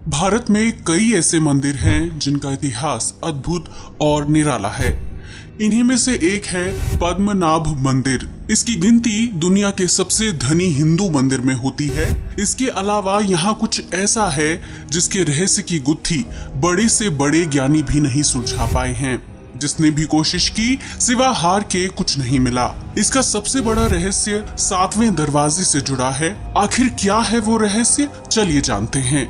भारत में कई ऐसे मंदिर हैं जिनका इतिहास अद्भुत और निराला है। इन्हीं में से एक है पद्मनाभ मंदिर। इसकी गिनती दुनिया के सबसे धनी हिंदू मंदिर में होती है। इसके अलावा यहाँ कुछ ऐसा है जिसके रहस्य की गुत्थी बड़े से बड़े ज्ञानी भी नहीं सुलझा पाए हैं। जिसने भी कोशिश की सिवा हार के कुछ नहीं मिला। इसका सबसे बड़ा रहस्य 7वें दरवाजे से जुड़ा है। आखिर क्या है वो रहस्य, चलिए जानते हैं।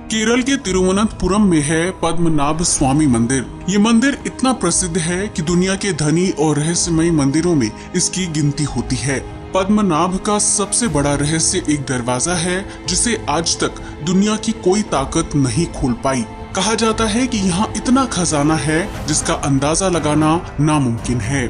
केरल के तिरुवनंतपुरम में है पद्मनाभ स्वामी मंदिर। ये मंदिर इतना प्रसिद्ध है कि दुनिया के धनी और रहस्यमयी मंदिरों में इसकी गिनती होती है। पद्मनाभ का सबसे बड़ा रहस्य एक दरवाजा है जिसे आज तक दुनिया की कोई ताकत नहीं खोल पाई। कहा जाता है कि यहाँ इतना खजाना है जिसका अंदाजा लगाना नामुमकिन है।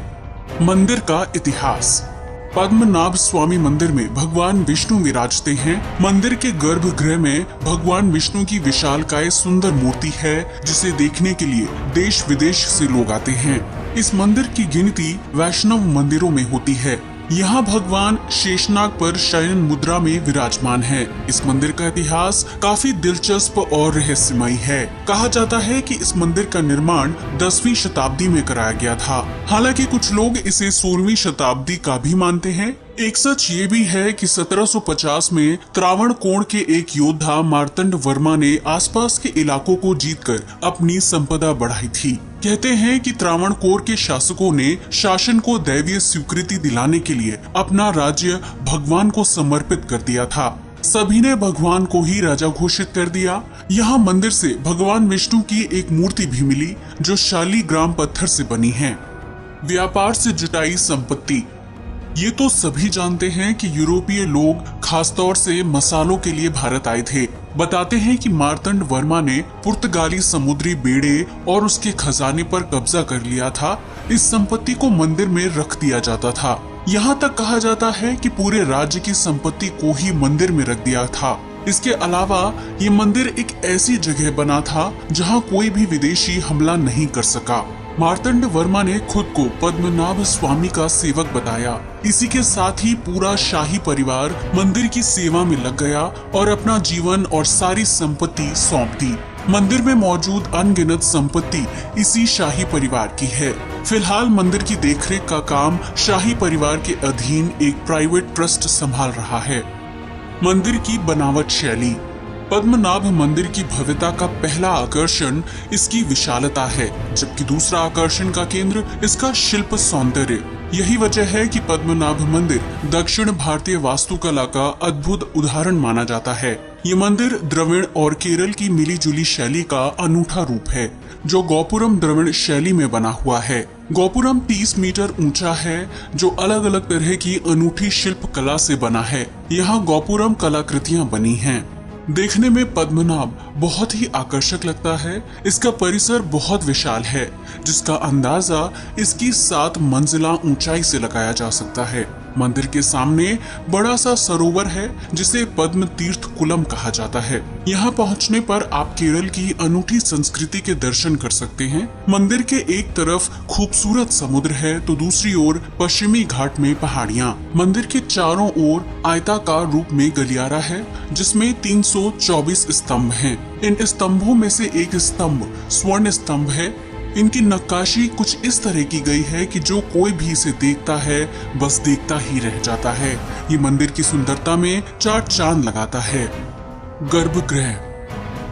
मंदिर का इतिहास। पद्मनाभ स्वामी मंदिर में भगवान विष्णु विराजते हैं। मंदिर के गर्भगृह में भगवान विष्णु की विशालकाय सुंदर मूर्ति है जिसे देखने के लिए देश विदेश से लोग आते हैं। इस मंदिर की गिनती वैष्णव मंदिरों में होती है। यहाँ भगवान शेषनाग पर शयन मुद्रा में विराजमान है। इस मंदिर का इतिहास काफी दिलचस्प और रहस्यमयी है। कहा जाता है कि इस मंदिर का निर्माण 10वीं शताब्दी में कराया गया था। हालांकि कुछ लोग इसे 16वीं शताब्दी का भी मानते हैं। एक सच ये भी है कि 1750 में त्रावणकोण के एक योद्धा मार्तंड वर्मा ने आसपास के इलाकों को जीतकर अपनी संपदा बढ़ाई थी। कहते हैं कि त्रावणकोर के शासकों ने शासन को दैवीय स्वीकृति दिलाने के लिए अपना राज्य भगवान को समर्पित कर दिया था। सभी ने भगवान को ही राजा घोषित कर दिया। यहाँ मंदिर से भगवान विष्णु की एक मूर्ति भी मिली जो शालीग्राम पत्थर से बनी है। व्यापार से जुटाई संपत्ति। ये तो सभी जानते हैं कि यूरोपीय लोग खासतौर से मसालों के लिए भारत आए थे। बताते हैं कि मार्तंड वर्मा ने पुर्तगाली समुद्री बेड़े और उसके खजाने पर कब्जा कर लिया था। इस संपत्ति को मंदिर में रख दिया जाता था। यहाँ तक कहा जाता है कि पूरे राज्य की संपत्ति को ही मंदिर में रख दिया था। इसके अलावा ये मंदिर एक ऐसी जगह बना था जहाँ कोई भी विदेशी हमला नहीं कर सका। मार्तंड वर्मा ने खुद को पद्मनाभ स्वामी का सेवक बताया। इसी के साथ ही पूरा शाही परिवार मंदिर की सेवा में लग गया और अपना जीवन और सारी संपत्ति सौंप दी। मंदिर में मौजूद अनगिनत संपत्ति इसी शाही परिवार की है। फिलहाल मंदिर की देखरेख का काम शाही परिवार के अधीन एक प्राइवेट ट्रस्ट संभाल रहा है। मंदिर की बनावट शैली। पद्मनाभ मंदिर की भव्यता का पहला आकर्षण इसकी विशालता है, जबकि दूसरा आकर्षण का केंद्र इसका शिल्प सौंदर्य। यही वजह है कि पद्मनाभ मंदिर दक्षिण भारतीय वास्तुकला का अद्भुत उदाहरण माना जाता है। ये मंदिर द्रविड़ और केरल की मिलीजुली शैली का अनूठा रूप है, जो गोपुरम द्रविड़ शैली में बना हुआ है। गोपुरम 30 मीटर ऊंचा है, जो अलग अलग तरह की अनूठी शिल्प कला से बना है। यहाँ गोपुरम कलाकृतियाँ बनी हैं। देखने में पद्मनाभ बहुत ही आकर्षक लगता है। इसका परिसर बहुत विशाल है, जिसका अंदाजा इसकी 7 मंजिला ऊंचाई से लगाया जा सकता है। मंदिर के सामने बड़ा सा सरोवर है जिसे पद्म तीर्थ कुलम कहा जाता है। यहाँ पहुँचने पर आप केरल की अनूठी संस्कृति के दर्शन कर सकते हैं। मंदिर के एक तरफ खूबसूरत समुद्र है तो दूसरी ओर पश्चिमी घाट में पहाड़ियाँ। मंदिर के चारों ओर आयताकार रूप में गलियारा है जिसमें 324 स्तंभ हैं। इन स्तंभों में से एक स्तंभ स्वर्ण स्तंभ है। इनकी नक्काशी कुछ इस तरह की गई है कि जो कोई भी इसे देखता है बस देखता ही रह जाता है। ये मंदिर की सुंदरता में 4 चांद लगाता है। गर्भगृह।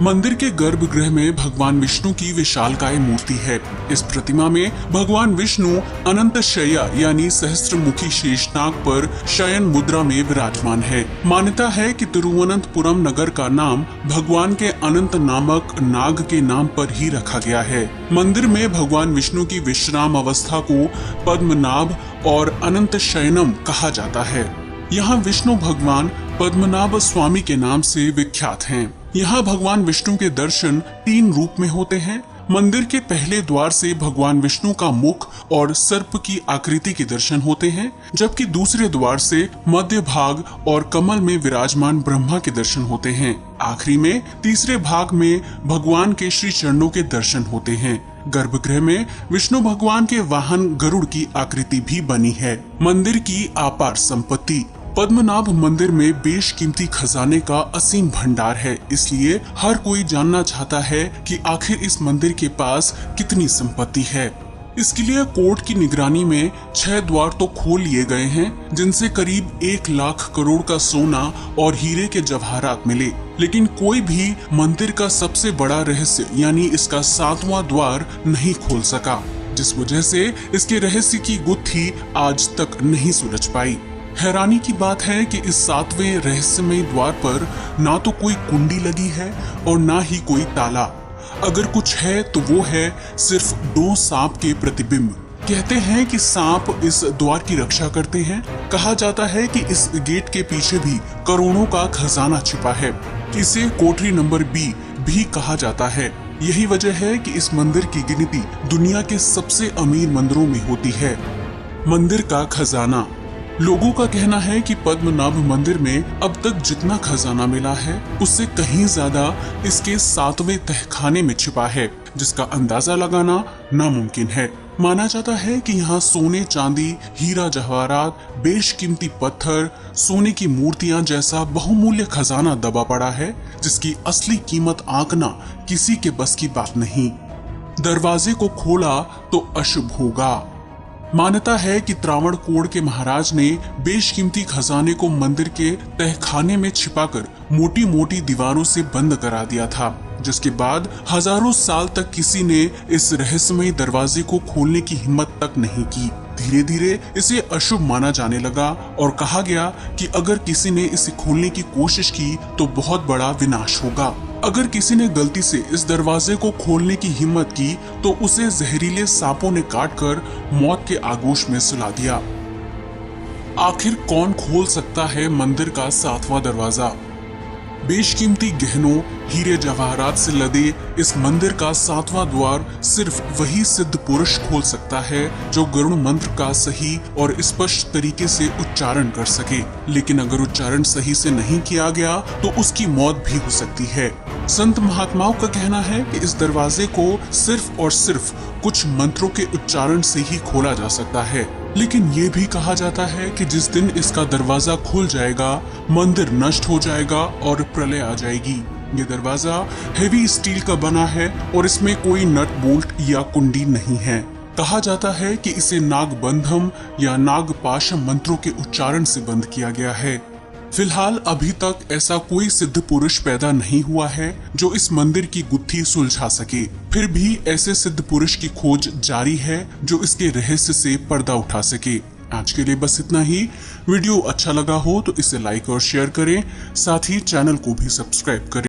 मंदिर के गर्भगृह में भगवान विष्णु की विशालकाय मूर्ति है। इस प्रतिमा में भगवान विष्णु अनंत शय्या यानी सहस्त्रमुखी शेषनाग पर शयन मुद्रा में विराजमान है। मान्यता है कि तिरुवनंतपुरम नगर का नाम भगवान के अनंत नामक नाग के नाम पर ही रखा गया है। मंदिर में भगवान विष्णु की विश्राम अवस्था को पद्मनाभ और अनंत शयनम कहा जाता है। यहाँ विष्णु भगवान पद्मनाभ स्वामी के नाम से विख्यात हैं। यहाँ भगवान विष्णु के दर्शन 3 रूप में होते हैं। मंदिर के पहले द्वार से भगवान विष्णु का मुख और सर्प की आकृति के दर्शन होते हैं, जबकि दूसरे द्वार से मध्य भाग और कमल में विराजमान ब्रह्मा के दर्शन होते हैं। आखिरी में तीसरे भाग में भगवान के श्री चरणों के दर्शन होते हैं। गर्भगृह में विष्णु भगवान के वाहन गरुड़ की आकृति भी बनी है। मंदिर की अपार संपत्ति। पद्मनाभ मंदिर में बेशकीमती खजाने का असीम भंडार है, इसलिए हर कोई जानना चाहता है कि आखिर इस मंदिर के पास कितनी संपत्ति है। इसके लिए कोर्ट की निगरानी में 6 द्वार तो खोल लिए गए हैं, जिनसे करीब 1 लाख करोड़ का सोना और हीरे के जवाहरात मिले, लेकिन कोई भी मंदिर का सबसे बड़ा रहस्य यानी इसका 7वां द्वार नहीं खोल सका, जिस वजह से इसके रहस्य की गुत्थी आज तक नहीं सुलझ पाई। हैरानी की बात है कि इस 7वें रहस्यमय द्वार पर ना तो कोई कुंडी लगी है और ना ही कोई ताला। अगर कुछ है तो वो है सिर्फ 2 सांप के प्रतिबिंब। कहते हैं कि सांप इस द्वार की रक्षा करते हैं। कहा जाता है कि इस गेट के पीछे भी करोड़ों का खजाना छिपा है। इसे कोठरी नंबर B भी कहा जाता है। यही वजह है कि इस मंदिर की गिनती दुनिया के सबसे अमीर मंदिरों में होती है। मंदिर का खजाना। लोगों का कहना है कि पद्मनाभ मंदिर में अब तक जितना खजाना मिला है उससे कहीं ज्यादा इसके 7वें तहखाने में छिपा है, जिसका अंदाजा लगाना नामुमकिन है। माना जाता है कि यहाँ सोने, चांदी, हीरा जवाहरात, बेशकीमती पत्थर, सोने की मूर्तियां जैसा बहुमूल्य खजाना दबा पड़ा है, जिसकी असली कीमत आंकना किसी के बस की बात नहीं। दरवाजे को खोला तो अशुभ होगा। मान्यता है कि त्रावणकोर के महाराज ने बेशकीमती खजाने को मंदिर के तहखाने में छिपाकर मोटी मोटी दीवारों से बंद करा दिया था, जिसके बाद हजारों साल तक किसी ने इस रहस्यमय दरवाजे को खोलने की हिम्मत तक नहीं की। धीरे धीरे इसे अशुभ माना जाने लगा और कहा गया कि अगर किसी ने इसे खोलने की कोशिश की तो बहुत बड़ा विनाश होगा। अगर किसी ने गलती से इस दरवाजे को खोलने की हिम्मत की तो उसे जहरीले सांपों ने काटकर मौत के आगोश में सुला दिया। आखिर कौन खोल सकता है मंदिर का 7वां दरवाजा? बेशकीमती गहनों, हीरे जवाहरात से लदे इस मंदिर का 7वां द्वार सिर्फ वही सिद्ध पुरुष खोल सकता है जो गरुड़ मंत्र का सही और स्पष्ट तरीके से उच्चारण कर सके। लेकिन अगर उच्चारण सही से नहीं किया गया तो उसकी मौत भी हो सकती है। संत महात्माओं का कहना है कि इस दरवाजे को सिर्फ और सिर्फ कुछ मंत्रों के उच्चारण से ही खोला जा सकता है। लेकिन ये भी कहा जाता है कि जिस दिन इसका दरवाजा खुल जाएगा, मंदिर नष्ट हो जाएगा और प्रलय आ जाएगी। ये दरवाजा हेवी स्टील का बना है और इसमें कोई नट बोल्ट या कुंडी नहीं है। कहा जाता है कि इसे नागबंधम या नागपाशम मंत्रों के उच्चारण से बंद किया गया है। फिलहाल अभी तक ऐसा कोई सिद्ध पुरुष पैदा नहीं हुआ है जो इस मंदिर की गुत्थी सुलझा सके। फिर भी ऐसे सिद्ध पुरुष की खोज जारी है जो इसके रहस्य से पर्दा उठा सके। आज के लिए बस इतना ही। वीडियो अच्छा लगा हो तो इसे लाइक और शेयर करें, साथ ही चैनल को भी सब्सक्राइब करें।